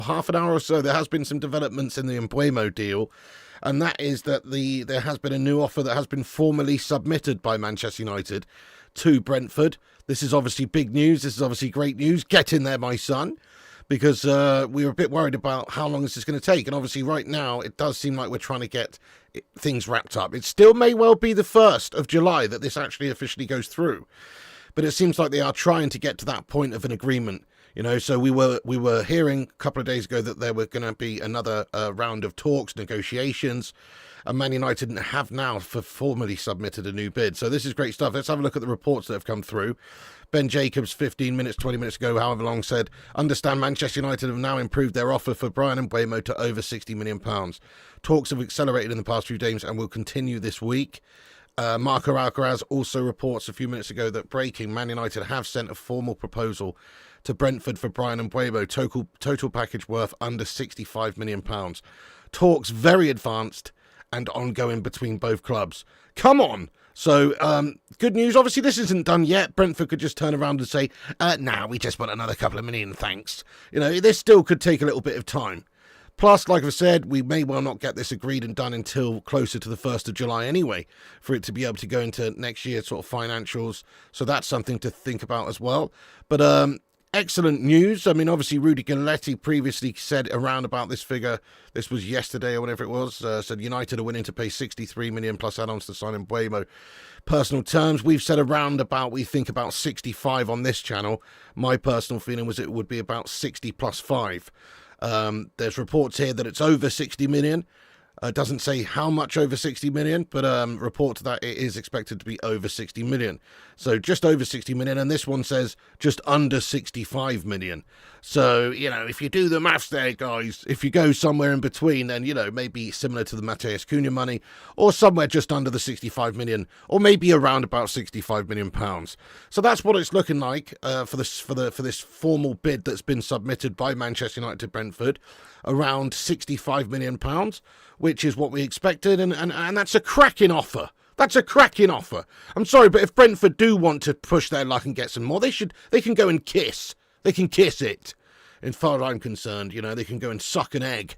half an hour or so, there has been some developments in the Mbeumo deal, and that is that there has been a new offer that has been formally submitted by Manchester United to Brentford. This is obviously big news. This is obviously great news. Get in there, my son, because we were a bit worried about how long this is going to take. And obviously right now it does seem like we're trying to get things wrapped up. It still may well be the 1st of July that this actually officially goes through. But it seems like they are trying to get to that point of an agreement. You know, so we were hearing a couple of days ago that there were going to be another round of talks, negotiations, and Man United have now formally submitted a new bid. So this is great stuff. Let's have a look at the reports that have come through. Ben Jacobs, 15 minutes, 20 minutes ago, however long, said, understand Manchester United have now improved their offer for Bryan Mbeumo to over £60 million. Talks have accelerated in the past few days and will continue this week. Marco Alcaraz also reports a few minutes ago that breaking, Man United have sent a formal proposal to Brentford for Bryan Mbeumo, total package worth under £65 million. Talks very advanced and ongoing between both clubs. Come on! So, good news. Obviously, this isn't done yet. Brentford could just turn around and say, nah, we just want another couple of million, thanks. You know, this still could take a little bit of time. Plus, like I've said, we may well not get this agreed and done until closer to the 1st of July anyway, for it to be able to go into next year's sort of financials. So that's something to think about as well. But excellent news. I mean, obviously, Rudy Galletti previously said around about this figure. This was yesterday or whatever it was. Said United are willing to pay 63 million plus add-ons to sign Mbeumo. Personal terms, we've said around about, we think about 65 on this channel. My personal feeling was it would be about 60 plus 5. There's reports here that it's over 60 million. Doesn't say how much over 60 million, but reports that it is expected to be over 60 million. So just over 60 million, and this one says just under 65 million. So, you know, if you do the maths there, guys, if you go somewhere in between, then, you know, maybe similar to the Matheus Cunha money, or somewhere just under the 65 million, or maybe around about 65 million pounds. So that's what it's looking like for this formal bid that's been submitted by Manchester United to Brentford, around 65 million pounds, which is what we expected, and that's a cracking offer. That's a cracking offer. I'm sorry, but if Brentford do want to push their luck and get some more, they can go and kiss. They can kiss it. As far as I'm concerned, you know, they can go and suck an egg,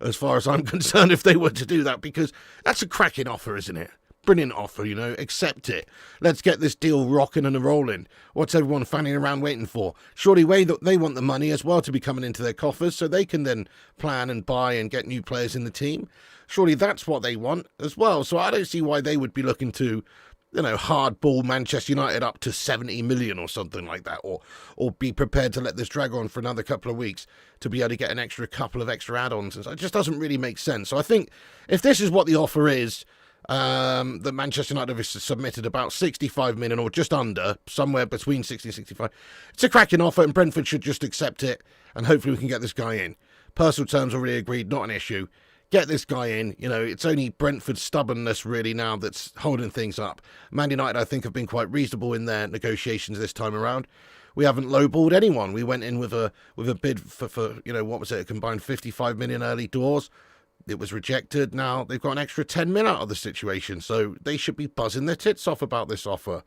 as far as I'm concerned, if they were to do that, because that's a cracking offer, isn't it? Brilliant offer, you know, accept it. Let's get this deal rocking and rolling. What's everyone fanning around waiting for? Surely they want the money as well to be coming into their coffers so they can then plan and buy and get new players in the team. Surely that's what they want as well. So I don't see why they would be looking to, you know, hardball Manchester United up to 70 million or something like that, or be prepared to let this drag on for another couple of weeks to be able to get a couple of extra add-ons. It just doesn't really make sense. So I think if this is what the offer is, that Manchester United have submitted about 65 million or just under, somewhere between 60 and 65. It's a cracking offer, and Brentford should just accept it, and hopefully we can get this guy in. Personal terms already agreed, not an issue. Get this guy in. You know, it's only Brentford's stubbornness really now that's holding things up. Man United, I think, have been quite reasonable in their negotiations this time around. We haven't lowballed anyone. We went in with a bid for you know, what was it, a combined 55 million early doors. It was rejected. Now they've got an extra 10 mil out of the situation, so they should be buzzing their tits off about this offer.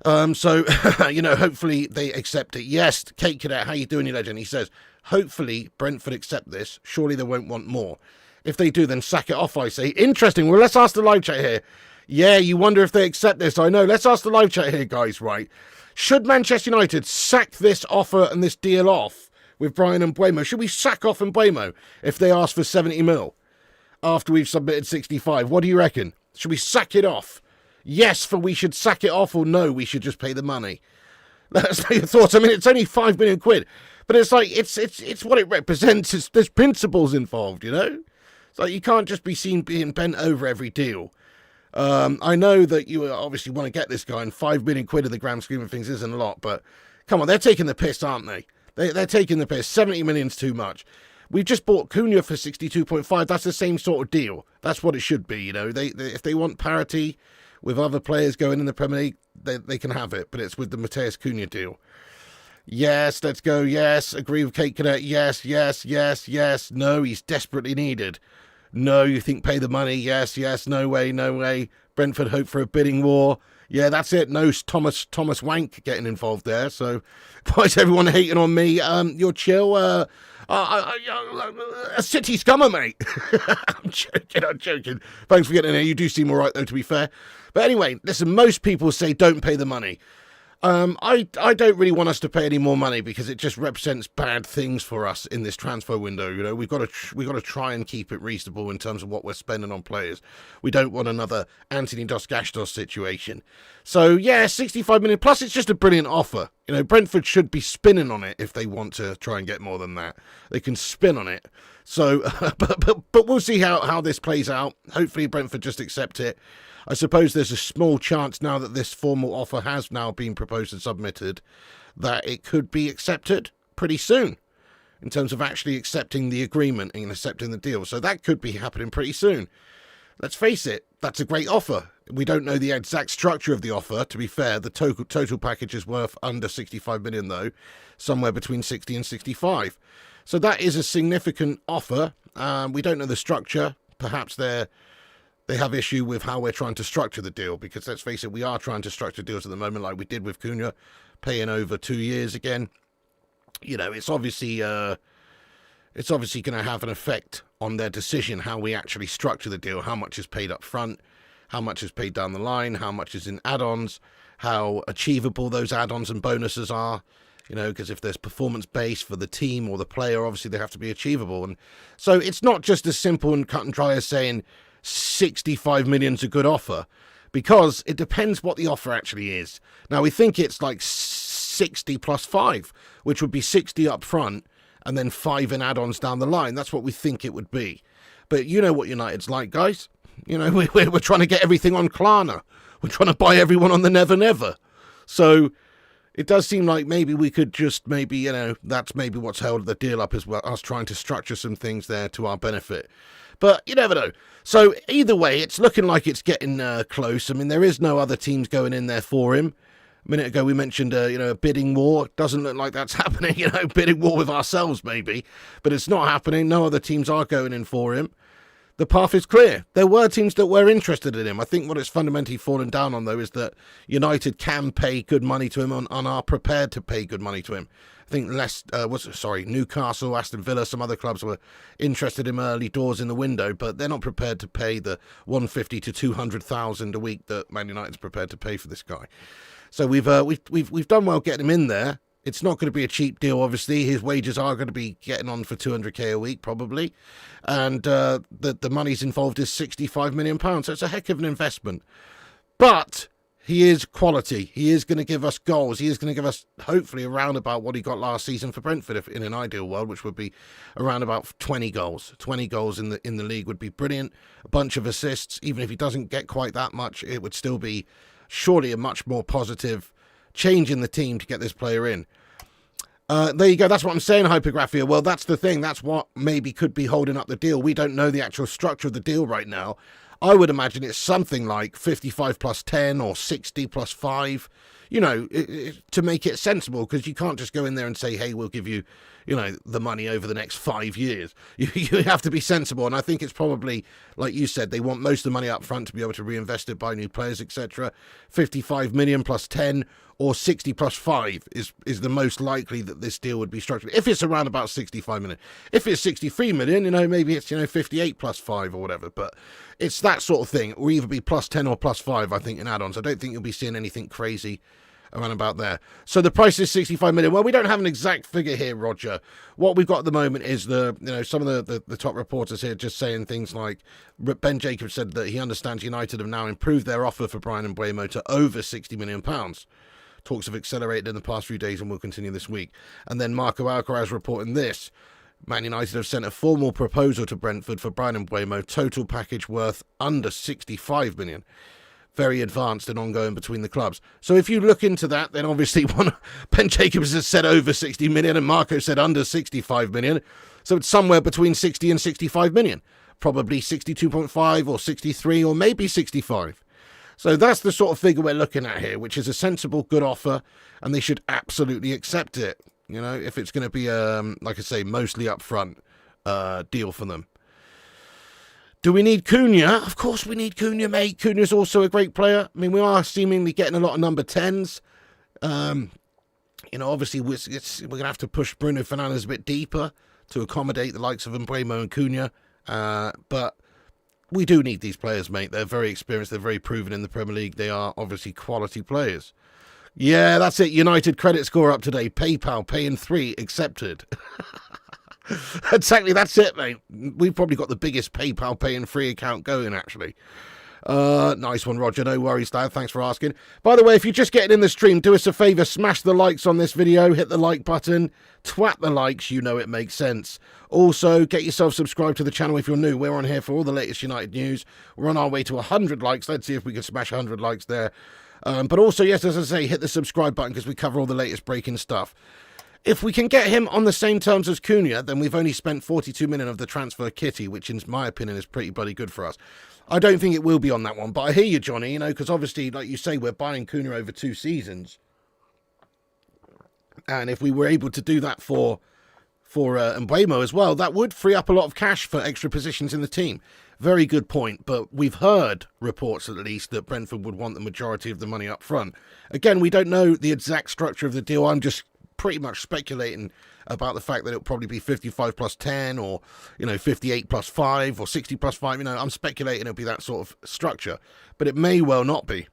So, you know, hopefully they accept it. Yes, Kate Cadet, how you doing, you legend? He says, hopefully Brentford accept this. Surely they won't want more. If they do, then sack it off, I say. Interesting. Well, let's ask the live chat here. Yeah, you wonder if they accept this. I know. Let's ask the live chat here, guys, right? Should Manchester United sack this offer and this deal off with Bryan Mbeumo? Should we sack off Mbeumo if they ask for 70 mil after we've submitted 65? What do you reckon? Should we sack it off? Yes, for we should sack it off, or no, we should just pay the money. Let us know your thoughts. I mean, it's only £5 million, but it's like, it's what it represents. There's principles involved, you know? It's like you can't just be seen being bent over every deal. I know that you obviously want to get this guy, and £5 million in the grand scheme of things isn't a lot, but come on, they're taking the piss, aren't they? They're taking the piss. 70 million's too much. We've just bought Cunha for 62.5. That's the same sort of deal. That's what it should be, you know. They if they want parity with other players going in the Premier League, they can have it, but it's with the Matheus Cunha deal. Yes, let's go. Yes, agree with Kate Cadet. Yes, yes, yes, yes. No, he's desperately needed. No, you think pay the money. Yes, yes, no way, no way. Brentford hope for a bidding war. Yeah, that's it. No Thomas Wank getting involved there. So why is everyone hating on me? You're chill. A City scummer, mate. I'm joking. Thanks for getting in there. You do seem all right, though, to be fair. But anyway, listen, most people say don't pay the money. I don't really want us to pay any more money because it just represents bad things for us in this transfer window. You know, we've got to try and keep it reasonable in terms of what we're spending on players. We don't want another Anthony Dos Gastos situation. So yeah, 65 million plus. It's just a brilliant offer. You know, Brentford should be spinning on it if they want to try and get more than that. They can spin on it. So, but we'll see how this plays out. Hopefully, Brentford just accept it. I suppose there's a small chance now that this formal offer has now been proposed and submitted that it could be accepted pretty soon in terms of actually accepting the agreement and accepting the deal. So that could be happening pretty soon. Let's face it, that's a great offer. We don't know the exact structure of the offer. To be fair, the total package is worth under 65 million, though, somewhere between 60 and 65. So that is a significant offer. We don't know the structure. Perhaps they have issue with how we're trying to structure the deal, because let's face it, we are trying to structure deals at the moment like we did with Cunha, paying over 2 years again. You know, it's obviously going to have an effect on their decision how we actually structure the deal, how much is paid up front, how much is paid down the line, how much is in add-ons, how achievable those add-ons and bonuses are. You know, because if there's performance based for the team or the player, obviously they have to be achievable. And so it's not just as simple and cut and dry as saying 65 million's a good offer, because it depends what the offer actually is. Now, we think it's like 60 plus 5, which would be 60 up front and then 5 in add-ons down the line. That's what we think it would be. But you know what United's like, guys. You know, we're trying to get everything on Klarna. We're trying to buy everyone on the Never Never. So it does seem like maybe we could just maybe, you know, that's maybe what's held the deal up as well, us trying to structure some things there to our benefit. But you never know. So either way, it's looking like it's getting close. I mean, there is no other teams going in there for him. A minute ago, we mentioned, a bidding war. Doesn't look like that's happening, bidding war with ourselves maybe. But it's not happening. No other teams are going in for him. The path is clear. There were teams that were interested in him. I think what it's fundamentally fallen down on, though, is that United can pay good money to him and are prepared to pay good money to him. I think Newcastle, Aston Villa, some other clubs were interested in him early doors in the window, but they're not prepared to pay the 150 to 200,000 a week that Man United's prepared to pay for this guy. So we've done well getting him in there. It's not going to be a cheap deal, obviously. His wages are going to be getting on for 200k a week, probably. And the money's involved is £65 million. So it's a heck of an investment. But he is quality. He is going to give us goals. He is going to give us, hopefully, around about what he got last season for Brentford, if in an ideal world, which would be around about 20 goals. 20 goals in the league would be brilliant. A bunch of assists. Even if he doesn't get quite that much, it would still be surely a much more positive change in the team to get this player in. There you go. That's what I'm saying, Hypergraphia. Well, that's the thing. That's what maybe could be holding up the deal. We don't know the actual structure of the deal right now. I would imagine it's something like 55 plus 10 or 60 plus 5, to make it sensible, because you can't just go in there and say, hey, we'll give you, the money over the next 5 years. You have to be sensible. And I think it's probably, like you said, they want most of the money up front to be able to reinvest it, buy new players, etc. 55 million plus 10 or 60 plus 5 is the most likely that this deal would be structured. If it's around about 65 million. If it's 63 million, maybe it's, 58 plus 5 or whatever. But it's that sort of thing. It will either be plus 10 or plus 5, I think, in add-ons. I don't think you'll be seeing anything crazy around about there. So the price is 65 million. Well, we don't have an exact figure here, Roger. What we've got at the moment is some of the top reporters here just saying things like Ben Jacobs said that he understands United have now improved their offer for Bryan Mbeumo to over £60 million. Talks have accelerated in the past few days and will continue this week. And then Marco Alcaraz reporting this. Man United have sent a formal proposal to Brentford for Bryan Mbeumo, total package worth under 65 million. Very advanced and ongoing between the clubs. So if you look into that, then obviously Ben Jacobs has said over 60 million and Marco said under 65 million. So it's somewhere between 60 and 65 million. Probably 62.5 or 63 or maybe 65. So that's the sort of figure we're looking at here, which is a sensible, good offer, and they should absolutely accept it. If it's going to be, like I say, mostly upfront deal for them. Do we need Cunha? Of course we need Cunha, mate. Cunha's also a great player. I mean, we are seemingly getting a lot of number 10s. Obviously we're going to have to push Bruno Fernandes a bit deeper to accommodate the likes of Mbeumo and Cunha. But we do need these players, mate. They're very experienced. They're very proven in the Premier League. They are obviously quality players. Yeah, that's it. United credit score up today. PayPal, pay in 3, accepted. Exactly, that's it, mate. We've probably got the biggest PayPal pay in 3 account going, actually. Nice one, Roger. No worries, Dad. Thanks for asking. By the way, if you're just getting in the stream, do us a favour. Smash the likes on this video. Hit the like button. Twat the likes. You know it makes sense. Also, get yourself subscribed to the channel if you're new. We're on here for all the latest United news. We're on our way to 100 likes. Let's see if we can smash 100 likes there. But also, yes, as I say, hit the subscribe button because we cover all the latest breaking stuff. If we can get him on the same terms as Cunha, then we've only spent 42 million of the transfer kitty, which in my opinion is pretty bloody good for us. I don't think it will be on that one, but I hear you, Johnny, because obviously, like you say, we're buying Cunha over 2 seasons. And if we were able to do that for Mbeumo as well, that would free up a lot of cash for extra positions in the team. Very good point, but we've heard reports at least that Brentford would want the majority of the money up front. Again, we don't know the exact structure of the deal. I'm just pretty much speculating about the fact that it'll probably be 55 plus 10 or 58 plus 5 or 60 plus 5. I'm speculating it'll be that sort of structure, but it may well not be.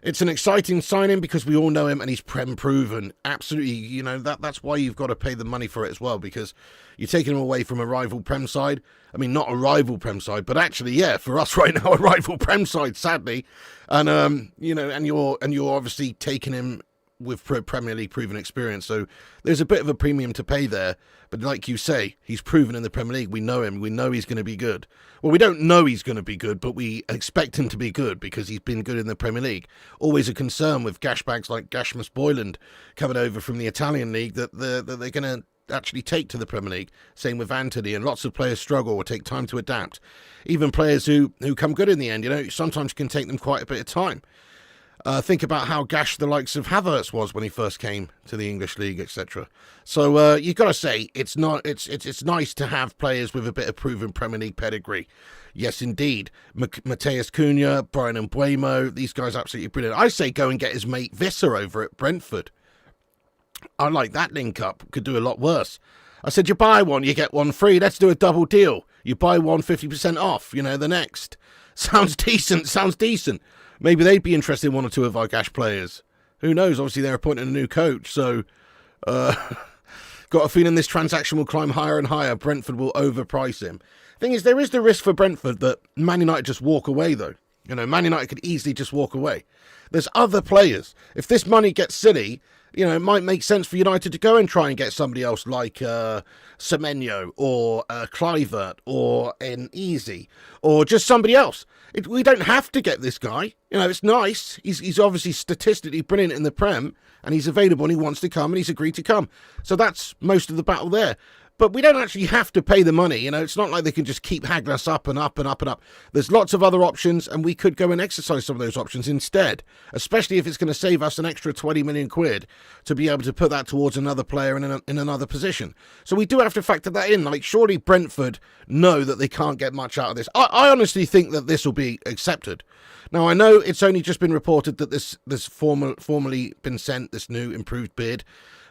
It's an exciting signing because we all know him and he's Prem proven. Absolutely, that's why you've got to pay the money for it as well, because you're taking him away from a rival Prem side. I mean, not a rival Prem side, but actually, yeah, for us right now, a rival Prem side, sadly. And and you're obviously taking him with Premier League proven experience, so there's a bit of a premium to pay there. But like you say, he's proven in the Premier League. We know him. We know he's going to be good. Well, we don't know he's going to be good, but we expect him to be good because he's been good in the Premier League. Always a concern with gashbags like Gashmas Boyland coming over from the Italian league that they're going to actually take to the Premier League. Same with Anthony, and lots of players struggle or take time to adapt. Even players who come good in the end, sometimes can take them quite a bit of time. Think about how gashed the likes of Havertz was when he first came to the English league, etc. So you've got to say it's nice to have players with a bit of proven Premier League pedigree. Yes, indeed. Matheus Cunha, Bryan Mbeumo, these guys are absolutely brilliant. I say go and get his mate Visser over at Brentford. I like that link up. Could do a lot worse. I said you buy one, you get one free. Let's do a double deal. You buy one, 50% off. The next. Sounds decent. Maybe they'd be interested in 1 or 2 of our Gash players. Who knows? Obviously, they're appointing a new coach. So, got a feeling this transaction will climb higher and higher. Brentford will overprice him. Thing is, there is the risk for Brentford that Man United just walk away, though. Man United could easily just walk away. There's other players. If this money gets silly, it might make sense for United to go and try and get somebody else like Semenyo or Kluivert or an Easy or just somebody else. We don't have to get this guy. It's nice. He's obviously statistically brilliant in the Prem, and he's available and he wants to come and he's agreed to come. So that's most of the battle there. But we don't actually have to pay the money. It's not like they can just keep haggling us up and up and up and up. There's lots of other options, and we could go and exercise some of those options instead, especially if it's going to save us an extra 20 million quid to be able to put that towards another player in another position. So we do have to factor that in. Like, surely Brentford know that they can't get much out of this. I honestly think that this will be accepted. Now, I know it's only just been reported that this formally been sent, this new improved bid,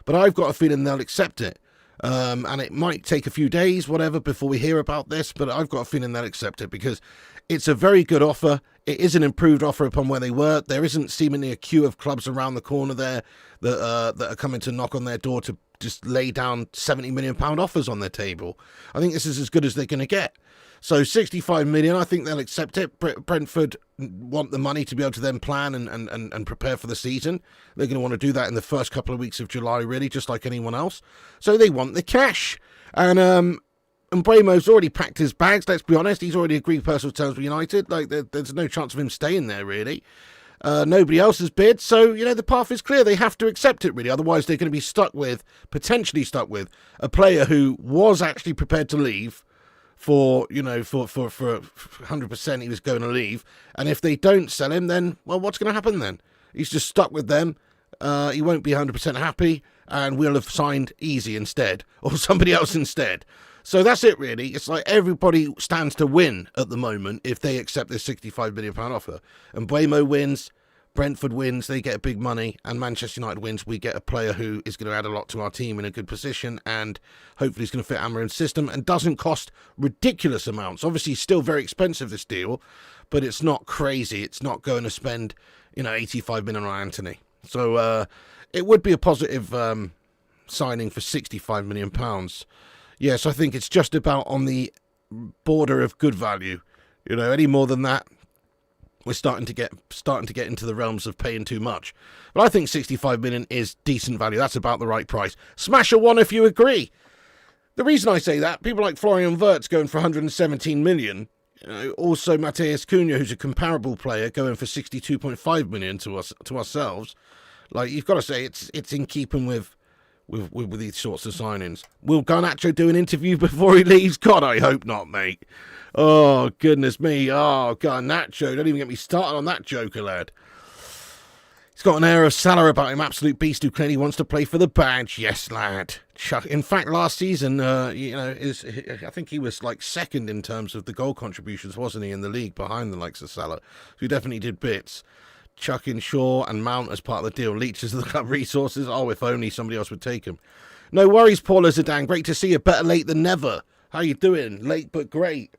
but I've got a feeling they'll accept it. And it might take a few days, whatever, before we hear about this, but I've got a feeling they'll accept it because it's a very good offer. It is an improved offer upon where they were. There isn't seemingly a queue of clubs around the corner there that are coming to knock on their door to just lay down £70 million offers on their table. I think this is as good as they're going to get. So 65 million, I think they'll accept it. Brentford want the money to be able to then plan and prepare for the season. They're going to want to do that in the first couple of weeks of July, really, just like anyone else. So they want the cash. And Mbeumo's already packed his bags, let's be honest. He's already agreed personal terms with United. Like, there's no chance of him staying there, really. Nobody else has bid, so, the path is clear. They have to accept it, really. Otherwise, they're going to be potentially stuck with a player who was actually prepared to leave for 100% he was going to leave. And if they don't sell him, then, well, what's going to happen then? He's just stuck with them. He won't be 100% happy, and we'll have signed Easy instead, or somebody else instead. So that's it, really. It's like everybody stands to win at the moment if they accept this £65 million offer. And Mbeumo wins, Brentford wins, they get big money, and Manchester United wins, we get a player who is going to add a lot to our team in a good position, and hopefully is going to fit Amarim's system and doesn't cost ridiculous amounts. Obviously, it's still very expensive, this deal, but it's not crazy. It's not going to spend, 85 million on Antony. So it would be a positive signing for £65 million. Yes, I think it's just about on the border of good value. Any more than that, we're starting to get into the realms of paying too much. But I think 65 million is decent value. That's about the right price. Smash a one if you agree. The reason I say that, people like Florian Wirtz going for 117 million. Also Matheus Cunha, who's a comparable player, going for 62.5 million to ourselves. Like, you've got to say it's in keeping with these sorts of signings. Will Garnacho do an interview before he leaves? God, I hope not, mate. Oh, goodness me. Oh, Garnacho. Don't even get me started on that joker, lad. He's got an air of Salah about him. Absolute beast who clearly wants to play for the badge. Yes, lad. In fact, last season, I think he was like second in terms of the goal contributions, wasn't he, in the league behind the likes of Salah. So he definitely did bits. Chucking Shaw and Mount as part of the deal. Leeches the club resources. Oh, if only somebody else would take him. No worries, Paula Zidane. Great to see you. Better late than never. How you doing? Late but great.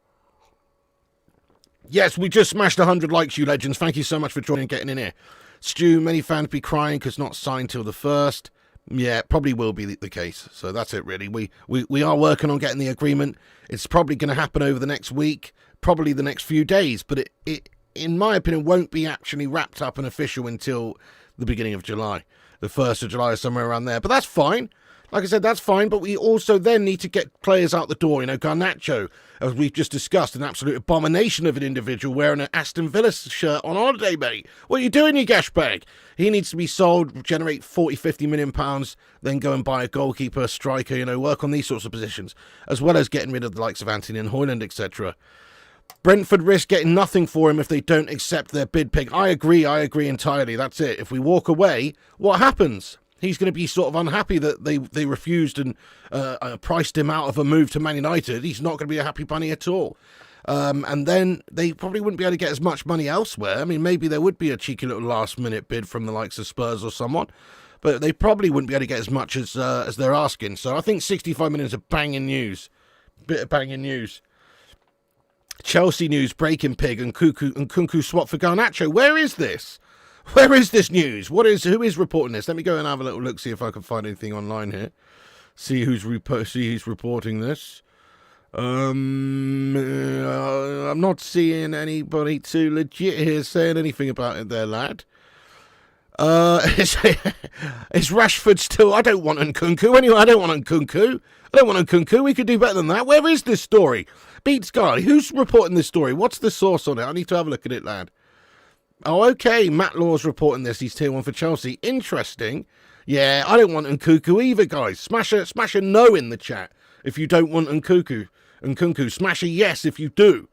Yes, we just smashed 100 likes, you legends. Thank you so much for joining and getting in here. Stu, many fans be crying because not signed till the 1st. Yeah, probably will be the case. So that's it, really. We are working on getting the agreement. It's probably going to happen over the next week, probably the next few days. But it in my opinion, won't be actually wrapped up and official until the beginning of July. The 1st of July or somewhere around there. But that's fine. Like I said, that's fine. But we also then need to get players out the door. Garnacho, as we've just discussed, an absolute abomination of an individual wearing an Aston Villa shirt on holiday, mate. What are you doing, you gash bag? He needs to be sold, generate 40, 50 million pounds, then go and buy a goalkeeper, striker, work on these sorts of positions, as well as getting rid of the likes of Antony and Hojlund, etc. Brentford risk getting nothing for him if they don't accept their bid peg. I agree entirely. That's it. If we walk away, what happens? He's going to be sort of unhappy that they refused and priced him out of a move to Man United. He's not going to be a happy bunny at all. And then they probably wouldn't be able to get as much money elsewhere. I mean, maybe there would be a cheeky little last-minute bid from the likes of Spurs or someone, but they probably wouldn't be able to get as much as they're asking. So I think 65 million is a banging news. Bit of banging news. Chelsea news, breaking pig, and Nkunku swap for Garnacho. Where is this? Where is this news? Who is reporting this? Let me go and have a little look, see if I can find anything online here. See who's reporting this. I'm not seeing anybody too legit here saying anything about it there, lad. Is Rashford still? I don't want Nkunku. Anyway, I don't want Nkunku. We could do better than that. Where is this story? Beats Guy, who's reporting this story? What's the source on it? I need to have a look at it, lad. Oh, okay. Matt Law's reporting this. He's tier 1 for Chelsea. Interesting. Yeah, I don't want Nkunku either, guys. Smash a no in the chat if you don't want Nkunku. Smash a yes if you do.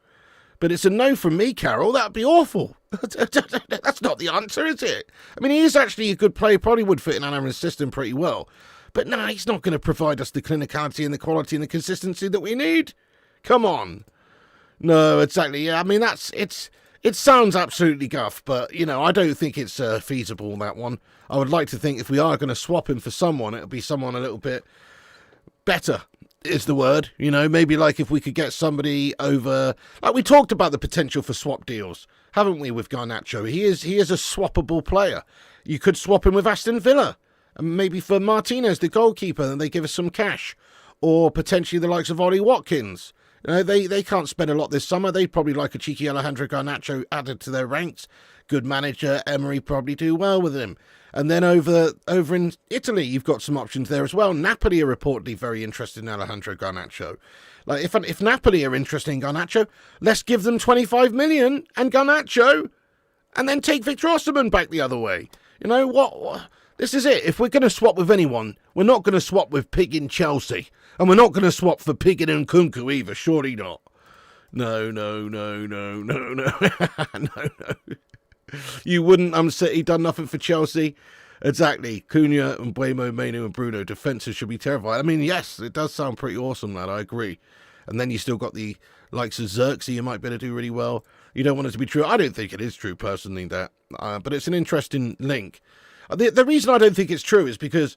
But it's a no from me, Carol. That'd be awful. That's not the answer, is it? I mean, he is actually a good player. Probably would fit in Amarim's system pretty well. But no, he's not going to provide us the clinicality and the quality and the consistency that we need. Come on. No, exactly. Yeah, I mean, it sounds absolutely guff, but, I don't think it's feasible, that one. I would like to think if we are going to swap him for someone, it'll be someone a little bit better, is the word. Maybe like if we could get somebody over... Like we talked about the potential for swap deals, haven't we, with Garnacho? He is a swappable player. You could swap him with Aston Villa, and maybe for Martinez, the goalkeeper, and they give us some cash. Or potentially the likes of Ollie Watkins. They can't spend a lot this summer. They'd probably like a cheeky Alejandro Garnacho added to their ranks. Good manager, Emery probably do well with him. And then over in Italy, you've got some options there as well. Napoli are reportedly very interested in Alejandro Garnacho. Like, if Napoli are interested in Garnacho, let's give them 25 million and Garnacho, and then take Victor Osimhen back the other way. What? This is it. If we're going to swap with anyone, we're not going to swap with Pig in Chelsea. And we're not going to swap for Pig in Nkunku either. Surely not. No. No. You wouldn't. He done nothing for Chelsea. Exactly. Cunha and Mbeumo, Manu and Bruno. Defences should be terrified. I mean, yes, it does sound pretty awesome, lad. I agree. And then you still got the likes of Xerxes you might be able to do really well. You don't want it to be true. I don't think it is true, personally, that. But it's an interesting link. The reason I don't think it's true is because,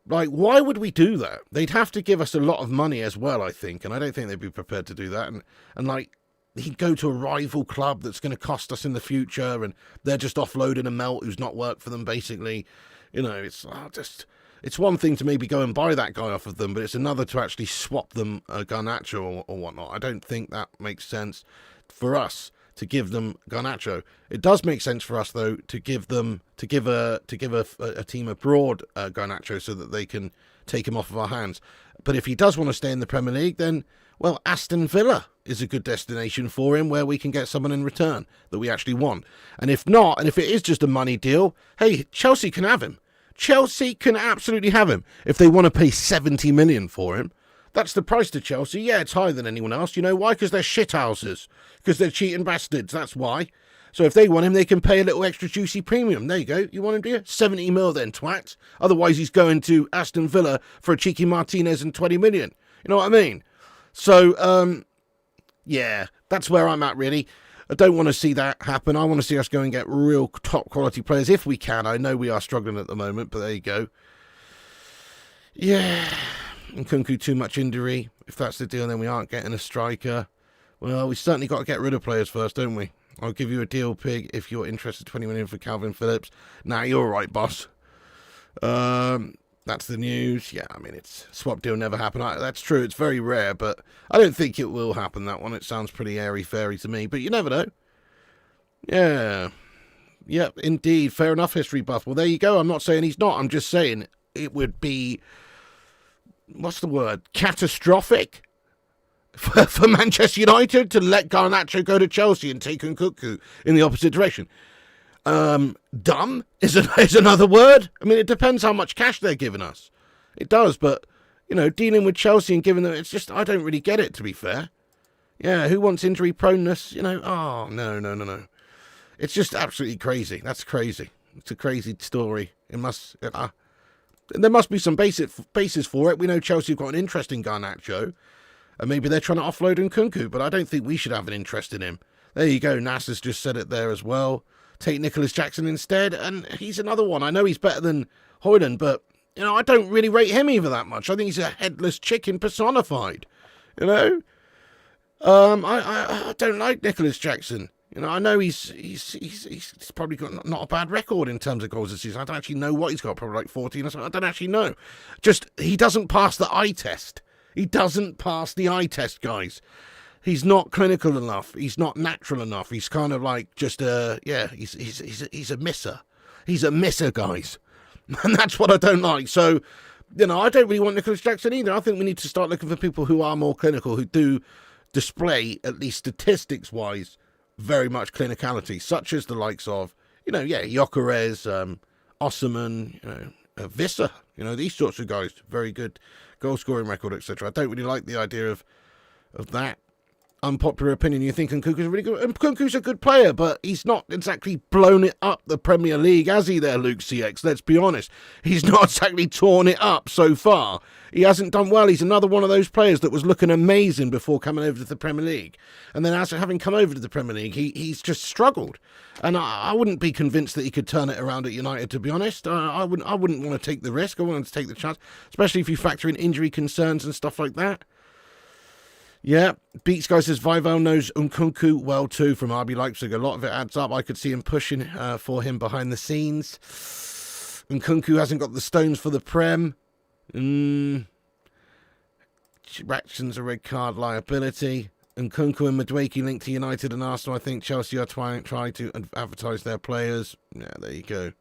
like, why would we do that? They'd have to give us a lot of money as well, I think. And I don't think they'd be prepared to do that. And like, he'd go to a rival club that's going to cost us in the future, and they're just offloading a melt who's not worked for them, basically. You know, it's one thing to maybe go and buy that guy off of them, but it's another to actually swap them Garnacho or whatnot. I don't think that makes sense for us to give them Garnacho. It does make sense for us, though, to give a team abroad Garnacho so that they can take him off of our hands. But if he does want to stay in the Premier League, then, well, Aston Villa is a good destination for him where we can get someone in return that we actually want. And if not, and if it is just a money deal, hey, Chelsea can have him. Chelsea can absolutely have him if they want to pay 70 million for him. That's the price to Chelsea. Yeah, it's higher than anyone else. You know why? Because they're shithouses. Because they're cheating bastards. That's why. So if they want him, they can pay a little extra juicy premium. There you go. You want him, do you? 70 mil then, twat. Otherwise, he's going to Aston Villa for a cheeky Martinez and 20 million. You know what I mean? So, yeah, that's where I'm at, really. I don't want to see that happen. I want to see us go and get real top quality players if we can. I know we are struggling at the moment, but there you go. Yeah. Nkunku, too much injury. If that's the deal, then we aren't getting a striker. Well, we certainly got to get rid of players first, don't we? I'll give you a deal, Pig, if you're interested. 20 million for Calvin Phillips. Nah, you're all right, boss. That's the news. Yeah, I mean, it's swap deal never happened. That's true. It's very rare, but I don't think it will happen, that one. It sounds pretty airy-fairy to me, but you never know. Yeah. Yep, indeed. Fair enough, history buff. Well, there you go. I'm not saying he's not. I'm just saying it would be, what's the word, catastrophic for Manchester United to let Garnacho go to Chelsea and take Nkunku in the opposite direction. Dumb is another word. I mean, it depends how much cash they're giving us. It does, but, you know, dealing with Chelsea and giving them, it's just, I don't really get it, to be fair. Yeah, who wants injury proneness? You know, oh, no. It's just absolutely crazy. That's crazy. It's a crazy story. There must be some basis for it. We know Chelsea have got an interest in Garnacho, and maybe they're trying to offload Nkunku, but I don't think we should have an interest in him. There you go. Nasser's just said it there as well. Take Nicholas Jackson instead, and he's another one. I know he's better than Hojlund, but, you know, I don't really rate him either that much. I think he's a headless chicken personified, you know? I don't like Nicholas Jackson. You know, I know he's probably got not a bad record in terms of goals this season. I don't actually know what he's got, probably like 14 or something. I don't actually know. Just, he doesn't pass the eye test. He doesn't pass the eye test, guys. He's not clinical enough. He's not natural enough. He's kind of like just he's a misser. He's a misser, guys. And that's what I don't like. So, you know, I don't really want Nicholas Jackson either. I think we need to start looking for people who are more clinical, who do display, at least statistics-wise, very much clinicality, such as the likes of, you know, Gyokeres, Osserman, you know, Visser, you know, these sorts of guys, very good goal-scoring record, etc. I don't really like the idea of that. Unpopular opinion, you think Nkunku's really good? Nkunku's a good player, but he's not exactly blown it up the Premier League, has he there, Luke CX? Let's be honest. He's not exactly torn it up so far. He hasn't done well. He's another one of those players that was looking amazing before coming over to the Premier League. And then after having come over to the Premier League, he's just struggled. And I wouldn't be convinced that he could turn it around at United, to be honest. I wouldn't want to take the risk. I wanted to take the chance, especially if you factor in injury concerns and stuff like that. Yeah, Beats Guy says Vival knows Nkunku well too from RB Leipzig. A lot of it adds up. I could see him pushing for him behind the scenes. Nkunku hasn't got the stones for the Prem. Reactions a red card liability. Nkunku and Madueke linked to United and Arsenal. I think Chelsea are trying to advertise their players. Yeah, there you go.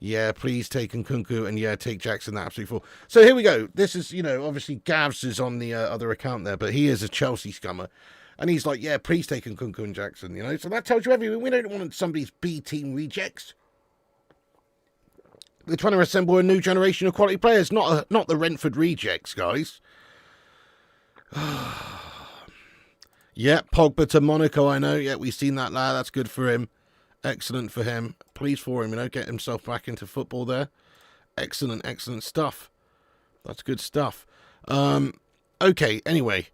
Yeah, please take Nkunku, and yeah, take Jackson, that absolutely full. So here we go. This is, you know, obviously Gavs is on the other account there, but he is a Chelsea scummer. And he's like, yeah, please take Nkunku and Jackson, you know. So that tells you everything. We don't want somebody's B-team rejects. They're trying to assemble a new generation of quality players, not the Brentford rejects, guys. Yeah, Pogba to Monaco, I know. Yeah, we've seen that, lad. That's good for him. Excellent for him. Pleased for him, get himself back into football there. Excellent, excellent stuff. That's good stuff. Okay, anyway.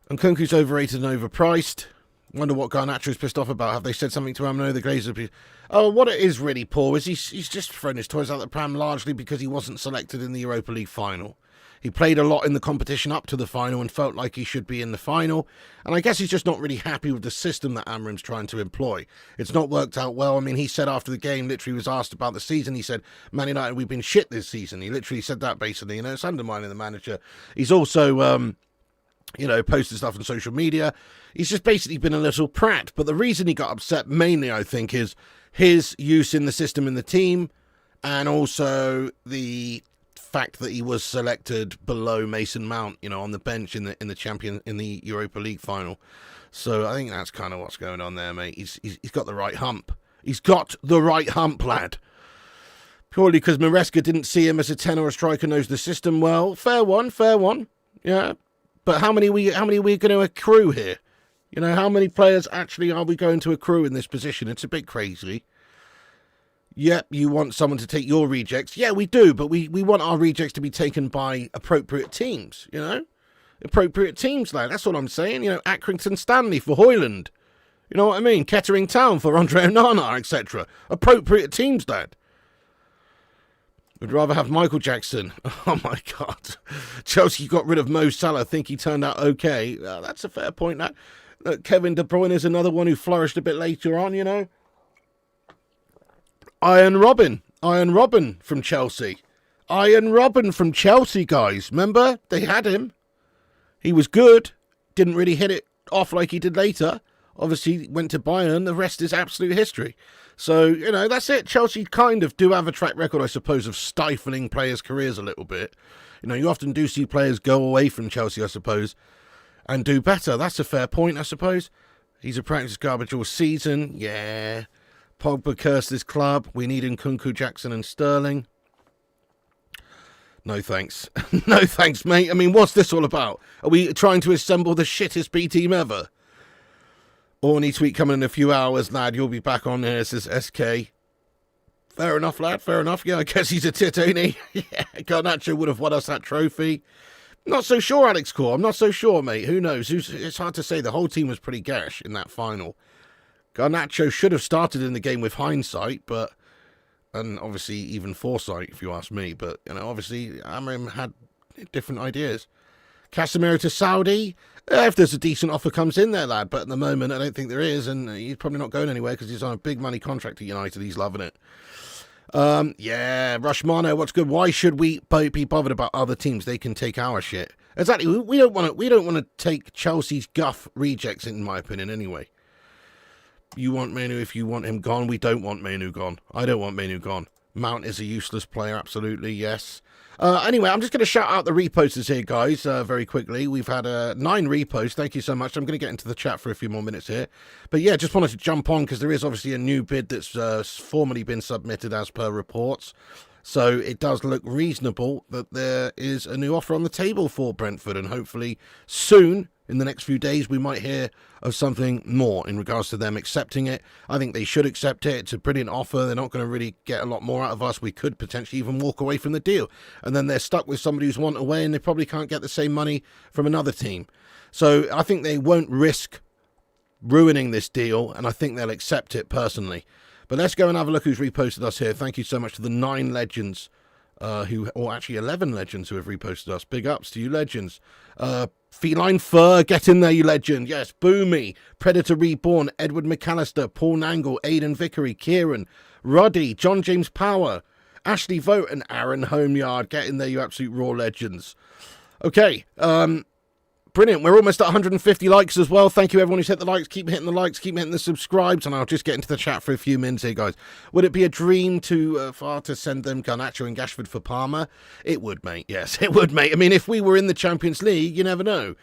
Nkunku's overrated and overpriced. Wonder what Garnacho's pissed off about. Have they said something to him? No, the Glazers. Oh, what it is really, Paul, is he's just thrown his toys out the pram largely because he wasn't selected in the Europa League final. He played a lot in the competition up to the final and felt like he should be in the final. And I guess he's just not really happy with the system that Amrim's trying to employ. It's not worked out well. I mean, he said after the game, literally was asked about the season. He said, Man United, we've been shit this season. He literally said that basically. It's undermining the manager. He's also, posted stuff on social media. He's just basically been a little prat. But the reason he got upset mainly, I think, is his use in the system in the team and also the fact that he was selected below Mason Mount, on the bench in the Europa League final. So I think that's kind of what's going on there, mate. He's got the right hump. He's got the right hump, lad. Purely because Maresca didn't see him as a 10 or a striker, knows the system well. Fair one. Yeah. But how many are we going to accrue here? How many players actually are we going to accrue in this position? It's a bit crazy. Yep, you want someone to take your rejects. Yeah, we do, but we want our rejects to be taken by appropriate teams, Appropriate teams, lad. That's what I'm saying. Accrington Stanley for Hojlund. You know what I mean? Kettering Town for Andre Onana, etc. Appropriate teams, lad. Would rather have Michael Jackson. Oh, my God. Chelsea got rid of Mo Salah. Think he turned out okay. That's a fair point, that. Kevin De Bruyne is another one who flourished a bit later on, Iron Robin from Chelsea. Iron Robin from Chelsea, guys. Remember? They had him. He was good. Didn't really hit it off like he did later. Obviously, went to Bayern. The rest is absolute history. So, that's it. Chelsea kind of do have a track record, I suppose, of stifling players' careers a little bit. You often do see players go away from Chelsea, I suppose, and do better. That's a fair point, I suppose. He's a practice garbage all season. Yeah. Pogba cursed his club. We need Nkunku, Jackson and Sterling. No thanks. No thanks, mate. I mean, what's this all about? Are we trying to assemble the shittest B team ever? Orny tweet coming in a few hours, lad. You'll be back on here, says SK. Fair enough, lad. Fair enough. Yeah, I guess he's a tit, ain't he? Yeah, Garnacho would have won us that trophy. Not so sure, Alex Core. I'm not so sure, mate. Who knows? It's hard to say. The whole team was pretty gash in that final. Garnacho should have started in the game with hindsight, and obviously even foresight, if you ask me. But, obviously Amrim had different ideas. Casemiro to Saudi. If there's a decent offer comes in there, lad. But at the moment, I don't think there is. And he's probably not going anywhere because he's on a big money contract at United. He's loving it. Yeah, Rushmano, what's good? Why should we be bothered about other teams? They can take our shit. Exactly. We don't want to take Chelsea's guff rejects, in my opinion, anyway. You want Manu if you want him gone. We don't want Manu gone. I don't want Manu gone. Mount is a useless player, absolutely, yes. Anyway, I'm just going to shout out the reposters here, guys, very quickly. We've had 9 reposts. Thank you so much. I'm going to get into the chat for a few more minutes here. But yeah, just wanted to jump on because there is obviously a new bid that's formally been submitted as per reports. So it does look reasonable that there is a new offer on the table for Brentford, and hopefully soon, in the next few days, we might hear of something more in regards to them accepting it. I think they should accept it. It's a brilliant offer. They're not going to really get a lot more out of us. We could potentially even walk away from the deal. And then they're stuck with somebody who's want away, and they probably can't get the same money from another team. So I think they won't risk ruining this deal, and I think they'll accept it personally. But let's go and have a look who's reposted us here. Thank you so much to the 9 legends, or actually 11 legends who have reposted us. Big ups to you legends. Feline Fur, get in there, you legend. Yes, Boomy, Predator Reborn, Edward McAllister, Paul Nangle, Aidan Vickery, Kieran, Ruddy, John James Power, Ashley Vote, and Aaron Homeyard. Get in there, you absolute raw legends. Okay, brilliant. We're almost at 150 likes as well. Thank you, everyone who's hit the likes. Keep hitting the likes, keep hitting the subscribes, and I'll just get into the chat for a few minutes here, guys. Would it be a dream to send them Garnacho and Gashford for Parma? It would, mate. Yes, it would, mate. I mean, if we were in the Champions League, you never know.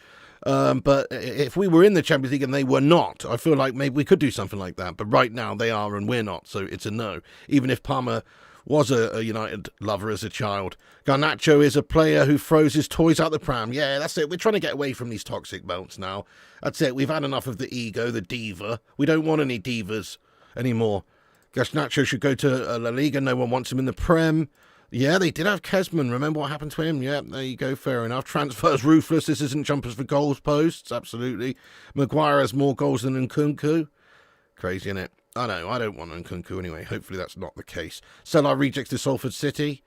But if we were in the Champions League and they were not, I feel like maybe we could do something like that. But right now, they are and we're not, so it's a no. Even if Parma was a United lover as a child. Garnacho is a player who throws his toys out the pram. Yeah, that's it. We're trying to get away from these toxic belts now. That's it. We've had enough of the ego, the diva. We don't want any divas. anymore. Garnacho should go to La Liga. No one wants him in the Prem. Yeah, they did have Kesman. Remember what happened to him? Yeah, there you go. Fair enough. Transfer's ruthless. This isn't jumpers for goals posts. Absolutely. Maguire has more goals than Nkunku. Crazy, innit? I know. I don't want Nkunku anyway. Hopefully that's not the case. Sell our rejects to Salford City.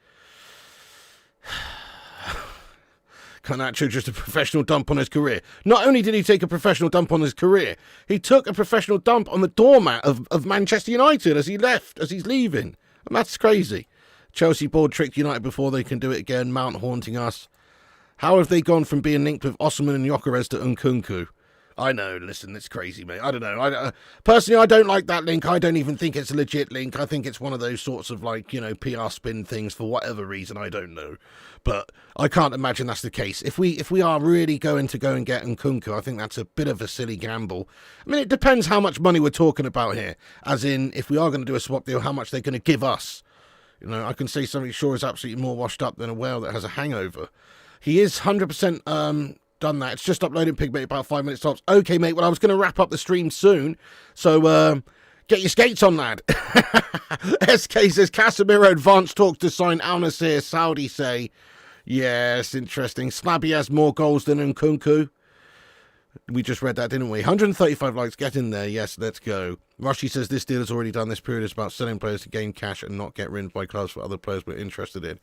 Garnacho just a professional dump on his career. Not only did he take a professional dump on his career, he took a professional dump on the doormat of Manchester United as he's leaving. And that's crazy. Chelsea board tricked United before they can do it again. Mount haunting us. How have they gone from being linked with Osimhen and Gyokeres to Nkunku? I know, listen, it's crazy, mate. I don't know. Personally, I don't like that link. I don't even think it's a legit link. I think it's one of those sorts of, like, you know, PR spin things for whatever reason. I don't know. But I can't imagine that's the case. If we are really going to go and get Nkunku, I think that's a bit of a silly gamble. I mean, it depends how much money we're talking about here. As in, if we are going to do a swap deal, how much they're going to give us. You know, I can say something Shaw is absolutely more washed up than a whale that has a hangover. He is 100% done that. It's just uploading Pigmate about 5 minutes tops. Okay, mate, well, I was going to wrap up the stream soon. So, get your skates on, lad. SK says, Casemiro advanced talks to sign Al Nassr. Saudi say, yes, interesting. Slabby has more goals than Nkunku. We just read that, didn't we? 135 likes, get in there. Yes, let's go. Rushy says this deal is already done. This period is about selling players to gain cash and not get rid by clubs for other players we're interested in.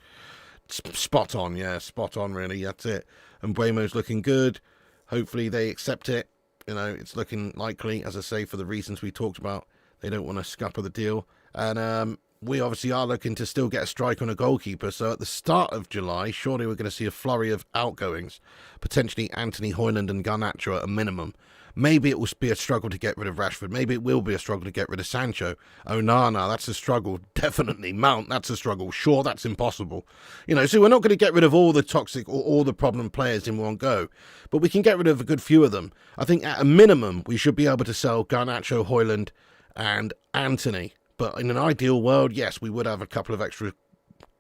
Spot on, yeah, spot on, really. That's it. And Mbeumo's looking good. Hopefully they accept it. You know, it's looking likely, as I say, for the reasons we talked about. They don't want to scupper the deal. And we obviously are looking to still get a strike on a goalkeeper. So at the start of July, surely we're going to see a flurry of outgoings. Potentially Anthony, Hojlund and Garnacho at a minimum. Maybe it will be a struggle to get rid of Rashford. Maybe it will be a struggle to get rid of Sancho. Onana, that's a struggle. Definitely. Mount, that's a struggle. Sure, that's impossible. You know, so we're not going to get rid of all the toxic or all the problem players in one go. But we can get rid of a good few of them. I think at a minimum, we should be able to sell Garnacho, Hojlund and Anthony. But in an ideal world, yes, we would have a couple of extra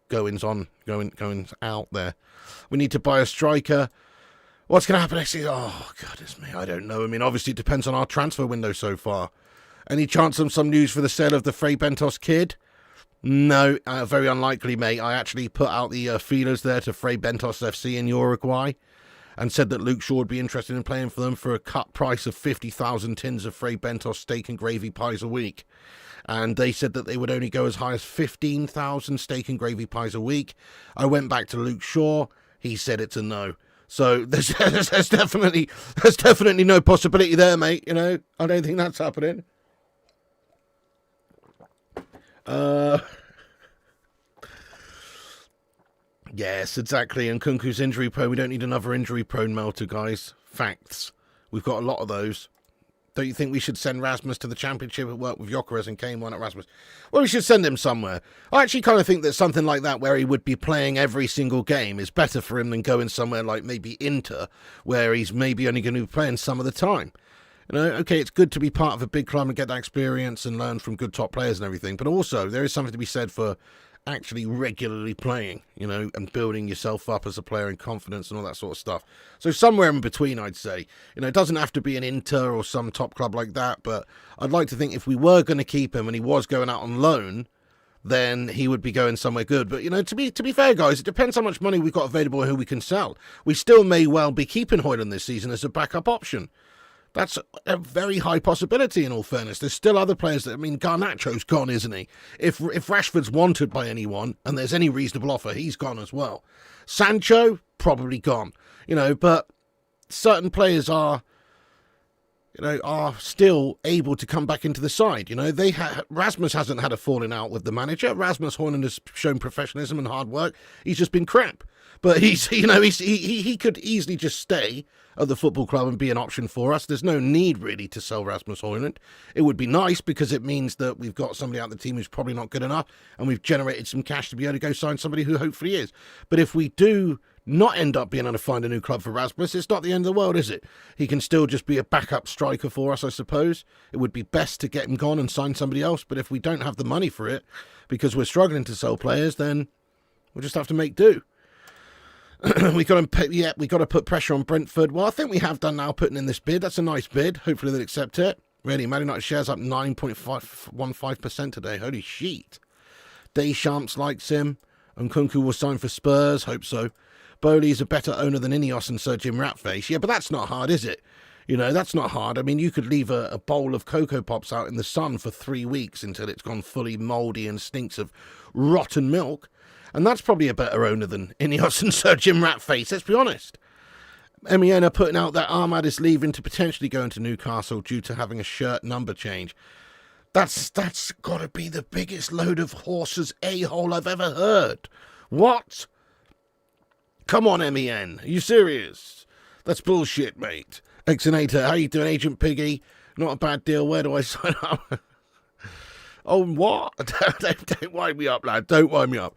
goings out there. We need to buy a striker. What's going to happen next season? Oh, goodness me, I don't know. I mean, obviously it depends on our transfer window so far. Any chance of some news for the sale of the Frey Bentos kid? No, very unlikely, mate. I actually put out the feelers there to Frey Bentos FC in Uruguay and said that Luke Shaw would be interested in playing for them for a cut price of 50,000 tins of Frey Bentos steak and gravy pies a week. And they said that they would only go as high as 15,000 steak and gravy pies a week. I went back to Luke Shaw. He said it's a no. So there's definitely no possibility there, mate. You know, I don't think that's happening. Yes, exactly. And Nkunku's injury prone. We don't need another injury prone melter, guys. Facts. We've got a lot of those. Don't you think we should send Rasmus to the Championship and work with Gyokeres and Kane? Why not Rasmus? Well, we should send him somewhere. I actually kind of think that something like that, where he would be playing every single game, is better for him than going somewhere like maybe Inter, where he's maybe only going to be playing some of the time. You know, okay, it's good to be part of a big club and get that experience and learn from good top players and everything, but also there is something to be said for actually regularly playing, you know, and building yourself up as a player in confidence and all that sort of stuff. So somewhere in between, I'd say. You know, it doesn't have to be an Inter or some top club like that, but I'd like to think if we were going to keep him and he was going out on loan, then he would be going somewhere good. But, you know, to be fair, guys, it depends how much money we've got available and who we can sell. We still may well be keeping Hojlund this season as a backup option. That's a very high possibility, in all fairness. There's still other players that, I mean, Garnacho's gone, isn't he? If Rashford's wanted by anyone, and there's any reasonable offer, he's gone as well. Sancho, probably gone. You know, but certain players are still able to come back into the side. You know, Rasmus hasn't had a falling out with the manager. Rasmus Hojlund has shown professionalism and hard work. He's just been crap. But he could easily just stay at the football club and be an option for us. There's no need really to sell Rasmus Hojlund. It would be nice because it means that we've got somebody out the team who's probably not good enough, and we've generated some cash to be able to go sign somebody who hopefully is. But if we do not end up being able to find a new club for Rasmus, it's not the end of the world, is it? He can still just be a backup striker for us, I suppose. It would be best to get him gone and sign somebody else, but if we don't have the money for it because we're struggling to sell players, then we'll just have to make do. we got to put pressure on Brentford. Well, I think we have done now, putting in this bid. That's a nice bid. Hopefully they'll accept it. Really, Man United shares up 9.15% today. Holy shit. Deschamps likes him. Nkunku will sign for Spurs. Hope so. Bowley's a better owner than Ineos and Sir Jim Ratface. Yeah, but that's not hard, is it? You know, that's not hard. I mean, you could leave a bowl of Cocoa Pops out in the sun for 3 weeks until it's gone fully mouldy and stinks of rotten milk. And that's probably a better owner than Ineos and Sir Jim Ratface, let's be honest. MEN are putting out that Ahmad is leaving to potentially go into Newcastle due to having a shirt number change. That's got to be the biggest load of horses a-hole I've ever heard. What? Come on, MEN. Are you serious? That's bullshit, mate. Exonator, how you doing, Agent Piggy? Not a bad deal. Where do I sign up? Oh, what? Don't wind me up, lad. Don't wind me up.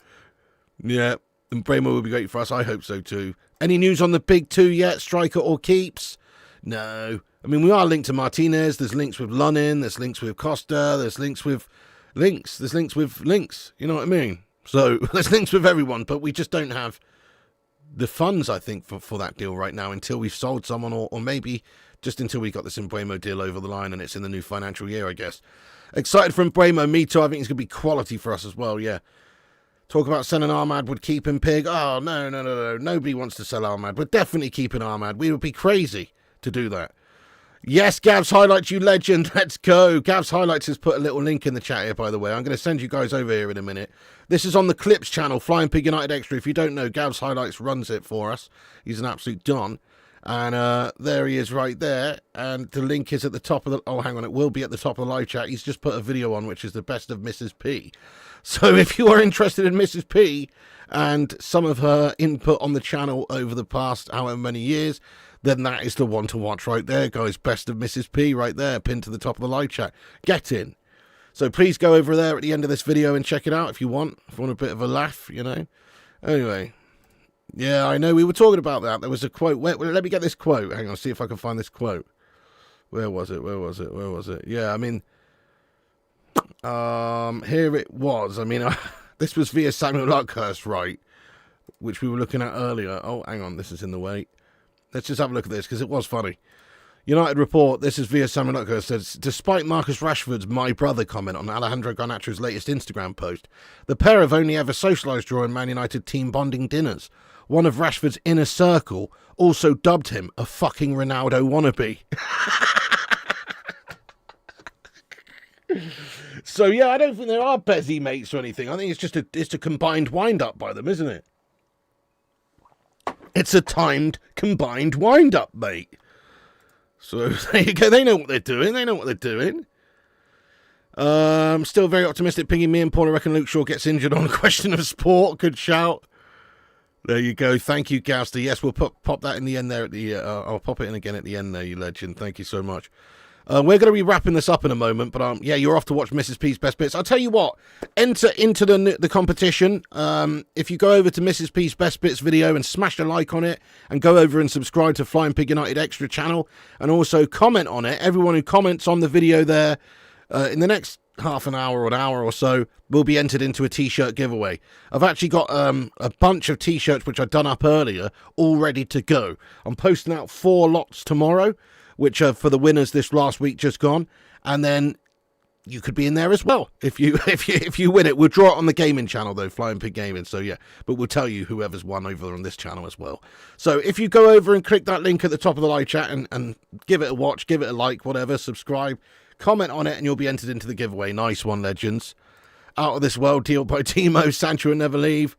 Yeah, and Mbeumo will be great for us. I hope so, too. Any news on the big two yet? Striker or keeps? No. I mean, we are linked to Martinez. There's links with Lunin. There's links with Costa. There's links with links. There's links with links. You know what I mean? So there's links with everyone, but we just don't have the funds, I think, for that deal right now until we've sold someone or maybe just until we got this Mbeumo deal over the line and it's in the new financial year, I guess. Excited for Mbeumo. Me too. I think it's going to be quality for us as well, yeah. Talk about selling Ahmad would keep him, Pig. Oh, no. Nobody wants to sell Ahmad. We're definitely keeping Ahmad. We would be crazy to do that. Yes, Gav's Highlights, you legend. Let's go. Gav's Highlights has put a little link in the chat here, by the way. I'm going to send you guys over here in a minute. This is on the Clips channel, Flying Pig United Extra. If you don't know, Gav's Highlights runs it for us. He's an absolute don. And there he is right there. And the link is at the top of the... Oh, hang on. It will be at the top of the live chat. He's just put a video on, which is the best of Mrs. P. So if you are interested in Mrs. P and some of her input on the channel over the past however many years, then that is the one to watch right there, guys. Best of Mrs. P right there, pinned to the top of the live chat. Get in. So please go over there at the end of this video and check it out if you want. If you want a bit of a laugh, you know. Anyway. Yeah, I know. We were talking about that. There was a quote. Let me get this quote. Hang on, see if I can find this quote. Where was it? Yeah, I mean... here it was. I mean, this was via Samuel Luckhurst, right? Which we were looking at earlier. Oh, hang on, this is in the way. Let's just have a look at this, because it was funny. United Report, this is via Samuel Luckhurst, says, despite Marcus Rashford's my brother comment on Alejandro Garnacho's latest Instagram post, the pair have only ever socialised during Man United team bonding dinners. One of Rashford's inner circle also dubbed him a fucking Ronaldo wannabe. So, yeah, I don't think there are Bezzy mates or anything. I think it's just it's a combined wind-up by them, isn't it? It's a timed, combined wind-up, mate. So, there you go. They know what they're doing. Still very optimistic. Pinging me and Paul, I reckon Luke Shaw gets injured on a question of sport. Good shout. There you go. Thank you, Gavster. Yes, we'll pop that in the end there at the... I'll pop it in again at the end there, you legend. Thank you so much. We're going to be wrapping this up in a moment, but yeah, you're off to watch Mrs. P's Best Bits. I'll tell you what, enter into the competition. If you go over to Mrs. P's Best Bits video and smash a like on it, and go over and subscribe to Flying Pig United Extra channel, and also comment on it, everyone who comments on the video there in the next half an hour or an hour or so will be entered into a t-shirt giveaway. I've actually got a bunch of t-shirts which I've done up earlier all ready to go. I'm posting out 4 lots tomorrow, which are for the winners this last week just gone, and then you could be in there as well if you win it. We'll draw it on the gaming channel though, Flying Pig Gaming. So yeah, but we'll tell you whoever's won over on this channel as well. So if you go over and click that link at the top of the live chat and give it a watch, give it a like, whatever, subscribe, comment on it, and you'll be entered into the giveaway. Nice one, legends. Out of This World deal by Timo, Sancho and Never Leave.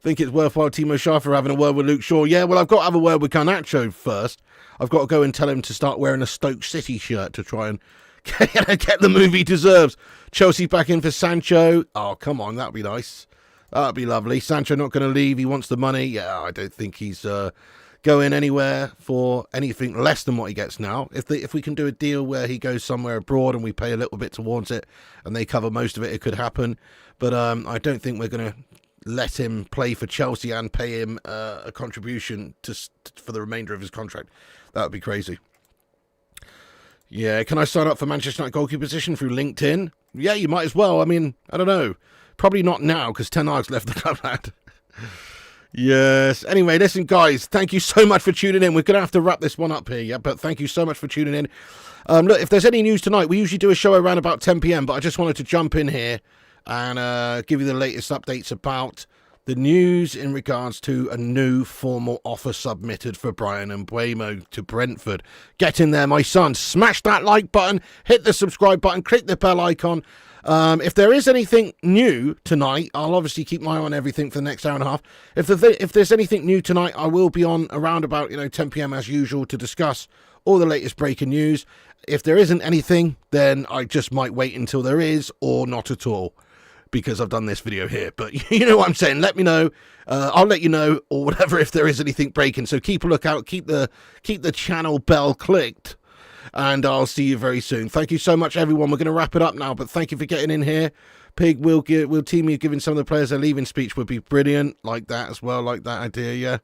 Think it's worthwhile Timo Schaffer having a word with Luke Shaw. Yeah, well, I've got to have a word with Garnacho first. I've got to go and tell him to start wearing a Stoke City shirt to try and get the move he deserves. Chelsea back in for Sancho. Oh, come on, that'd be nice. That'd be lovely. Sancho not going to leave. He wants the money. Yeah, I don't think he's going anywhere for anything less than what he gets now. If we can do a deal where he goes somewhere abroad and we pay a little bit towards it and they cover most of it, it could happen. But I don't think we're going to let him play for Chelsea and pay him a contribution for the remainder of his contract. That would be crazy. Yeah, can I sign up for Manchester United goalkeeper position through LinkedIn? Yeah, you might as well. I mean, I don't know. Probably not now because Ten Hag's left the club, lad. Yes. Anyway, listen, guys, thank you so much for tuning in. We're going to have to wrap this one up here, yeah? But thank you so much for tuning in. Look, if there's any news tonight, we usually do a show around about 10 p.m, but I just wanted to jump in here and give you the latest updates about the news in regards to a new formal offer submitted for Bryan Mbeumo to Brentford. Get in there, my son. Smash that like button, hit the subscribe button, click the bell icon. If there is anything new tonight, I'll obviously keep my eye on everything for the next hour and a half. If there's anything new tonight, I will be on around about 10 p.m. as usual to discuss all the latest breaking news. If there isn't anything, then I just might wait until there is, or not at all, because I've done this video here. But you know what I'm saying. Let me know. I'll let you know, or whatever, if there is anything breaking. So keep a lookout. Keep the channel bell clicked. And I'll see you very soon. Thank you so much, everyone. We're going to wrap it up now, but thank you for getting in here. Pig will team you giving some of the players a leaving speech would be brilliant. Like that as well, like that idea, yeah.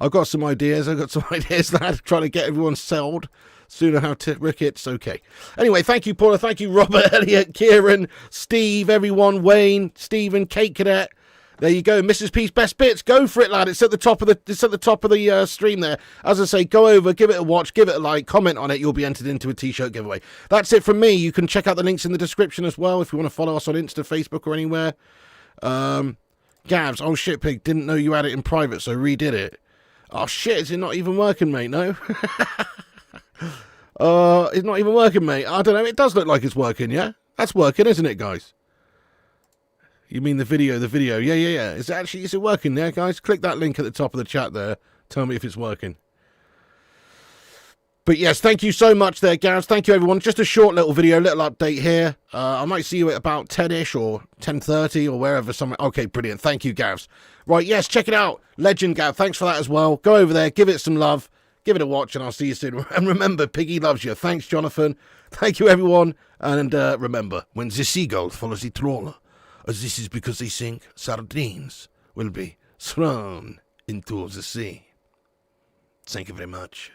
I've got some ideas, lad. Trying to get everyone sold. Sooner how to rickets, okay. Anyway, thank you, Paula. Thank you, Robert, Elliot, Kieran, Steve, everyone, Wayne, Stephen, Kate Cadet. There you go, Mrs. P's best bits. Go for it, lad. It's at the top of the stream there. As I say, go over, give it a watch, give it a like, comment on it. You'll be entered into a t-shirt giveaway. That's it from me. You can check out the links in the description as well if you want to follow us on Insta, Facebook, or anywhere. Gavs, oh shit, Pig, didn't know you had it in private, so redid it. Oh shit, is it not even working, mate? No. It's not even working, mate. I don't know. It does look like it's working, yeah? That's working, isn't it, guys? You mean the video? Yeah. Is it working there, guys? Click that link at the top of the chat there. Tell me if it's working. But yes, thank you so much there, Gavs. Thank you, everyone. Just a short little video, little update here. I might see you at about 10-ish or 10:30 or wherever. Okay, brilliant. Thank you, Gavs. Right, yes, check it out. Legend, Gav. Thanks for that as well. Go over there. Give it some love. Give it a watch, and I'll see you soon. And remember, Piggy loves you. Thanks, Jonathan. Thank you, everyone. And remember, when the seagull follows the trawler, this is because they think sardines will be thrown into the sea. Thank you very much.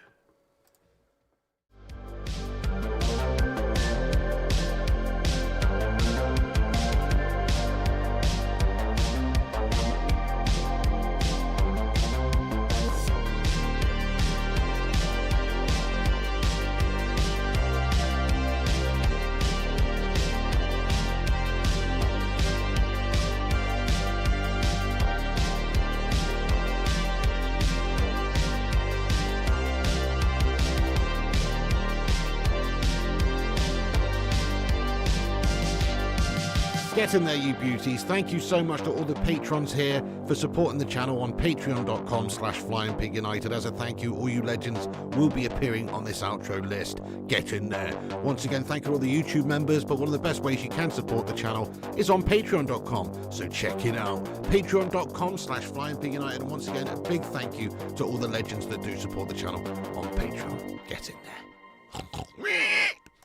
Get in there, you beauties. Thank you so much to all the patrons here for supporting the channel on patreon.com/FlyingPigUnited. As a thank you, all you legends will be appearing on this outro list. Get in there. Once again, thank you to all the YouTube members, but one of the best ways you can support the channel is on patreon.com. So check it out. Patreon.com/FlyingPigUnited. And once again, a big thank you to all the legends that do support the channel on Patreon. Get in there.